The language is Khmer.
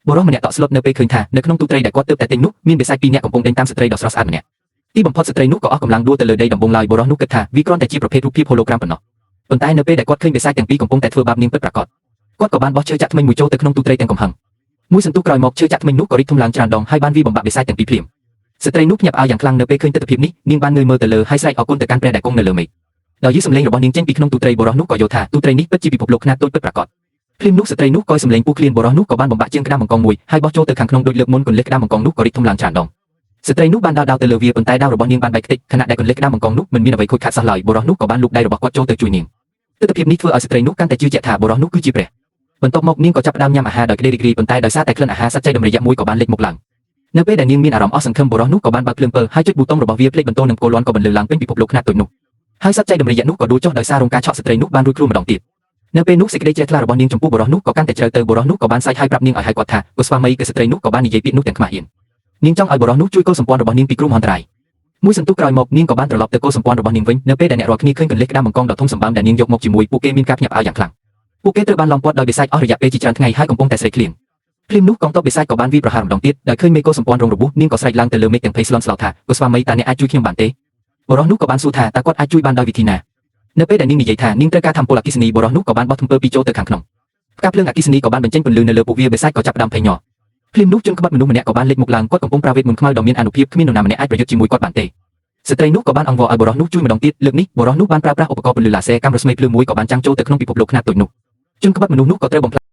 បរិសម្នាក់តក់ស្លុតនៅពេលឃើញថានៅក្នុងទូត្រីដែលគាត់ទើបតែទិញនោះមានបិសាច2នាក់កំពុងដេញតាមស្ត្រីដ៏ស្រស់ស្អាតម្នាក់ទីបំផុតស្ត្រីនោះក៏អស់កម្លាំងដួលទៅលើដីដំបងឡើយបរិសនោះគិតថាវាគ្រាន់តែជាប្រភេទរូបភាពហូឡូក្រាមប៉ុណ្ណោះប៉ុន្តែនៅពេលដែលគាត់ឃើញបិសាចទាំងពីរកំពុងតែធ្វើបាបនាងពិតប្រាកដគាត់ក៏បានបោះឈើចាក់ធ្មេញមួយចូលទៅក្នុងទូត្រីទាំងកំហឹងមួយសន្ទុះក្រោយមកឈើចាក់ធ្មេញនោះក៏រីកធំឡើងច្រើនដងហើយបានវាបំបាក់បិសាចទាំងពីរភ្លាមស្ត្រីនោះភ្ញាក់ផ្អើលយ៉ាងខ្លាំងនៅពេលឃើញទិដ្ឋភាពនេះនាងបានងើយមើលទៅលើហើយស្រែកអរគុណទៅកាន់ព្រះដែលគង់នៅលើមេឃដោយយឺសំឡេងរបស់នាងចេញពីក្នុងទូត្រីបរិសនោះក៏យល់ថាទូត្រីនេះពិតជាពិភពលោកខ្នាតតូចពិតប្រាកដភ្លាមនោះស្ត្រីនោះក៏សំឡេងពុះឃ្លានបរិសនោះក៏បានបំបាក់ជើងក្តាមបង្កងមួយហើយបោះចូលទៅខាងក្នុងដូចលើកមុនកន្លះក្តាមបង្កងនោះក៏រីកធំឡើងច្រើនដងស្ត្រីនោះបានដោតទៅលើវាប៉ុន្តែដាវរបស់នាងបានបែកខ្ទេចខណៈដែលកន្លះក្តាមបង្កងនោះមិនមានអ្វីខូចខាតសោះឡើយបរិសនោះក៏បានលូកដៃរបស់គាត់ចូលទៅជួយនាងទិដ្ឋភាពនេះធ្វើឲ្យស្ត្រីនោះកាន់តែជឿជាក់ថាបរិសនោះគឺជាព្រះបន្ទាប់មកនាងក៏ចាប់ផ្ដើមញ៉ាំអាហារដោយក្តីរីករាយប៉ុន្តែដោយសារតែក្លិនអាហារសត្វចៃដុំរយៈមួយក៏បានលេចមុខឡើងនៅពេលដែលនាងមានអារម្មណ៍អស់សង្ឃឹមបរិសនោះក៏បានបើកភ្លើងពិលហើយចុចប៊ូតុងរបស់វាភ្លេចបន្ទោនឹងគោលាន់ក៏បន្លឺឡើងពេញពិភពលោកខ្នាតតូចនោះហើយសត្វចៃដុំរយៈនោះក៏ដួលចុះដោយសាររងការឆក់ស្ត្រីនោះបានរួចខ្លួនម្ដងទៀតនៅពេលនោះសេចក្តីជ្រះថ្លារបស់នាងចំពោះបរិសនោះក៏កាន់តែជ្រៅទៅបរិសនោះក៏បានសើចហើយប្រាប់នាងឲ្យហើយគាត់ថាកុស្វាមីគឺស្ត្រីនោះក៏បាននិយាយពាក្យនោះទាំងខ្មាស់អៀននាងចង់ឲ្យបរិសនោះជួយកូនសម្ព័ន្ធរបស់នាងពីគ្រោះមហន្តរាយមួយសន្ទុះក្រោយមកនាងក៏បានត្រឡប់ទៅកូនសម្ព័ន្ធរបស់នាងវិញនៅពេលដែលអ្នករាល់គ្នាឃើញកន្លះក្តាមបង្កងដ៏ធំសម្បើមដែលនាងយកមកជាមួយពួកគេមានការភ្ញាក់ផ្អើលយ៉ាងខ្លាំងពួកគេត្រូវបានឡោមព័ទ្ធដោយបិសាចអស់រយៈពេលជាច្រើនថ្ងៃហើយកំពុងតែស្រេកឃ្លានភ្លាមនោះកងទ័ពបិសាចក៏បានវាយប្រហារម្ដងទៀតដោយឃើញមេកូនសម្ព័ន្ធរងរបួសនាងក៏ស្រែកឡើងទៅលើមេឃទាំងភ័យស្លន់ស្លោថាកុស្វាមីតើអ្នកអាចជួយខ្ញុំបានទេបរិសនោះក៏បានសួរថាតើគាត់អាចជួយបានដោយវិធីណានៅពេលដែលនាងនិយាយថានាងត្រូវការធ្វើពលអគិសនីបរិសនោះក៏បានបោះធ្មើពីចូលទៅខាងក្នុងផ្កាភ្លើងអគិសនីក៏បានបញ្ចេញពន្លឺនៅលើពួកវាបិសាចក៏ចាប់ផ្ដើមភ័យញ័រភ្លាមនោះជនក្បត់មនុស្សម្នាក់ក៏បានលេចមុខឡើងគាត់កំពុងប្រើវេទមន្តខ្មៅដ៏មានអានុភាពគ្មាននរណាម្នាក់អាចប្រយុទ្ធជាមួយគាត់បានទេស្ត្រីនោះក៏បានអង្វរឲ្យបរិសនោះជួយម្ដងទៀតលើកនេះបរិសនោះបានប្រើប្រាស់ឧបករណ៍ពន្លឺឡាស៊ែរកាំរស្មីភ្លើងមួយក៏បានចាំងចូលទៅក្នុងពិភពលោកខ្នាតតូចនោះជនក្បត់មនុស្សនោះក៏ត្រូវបំផ្លាញ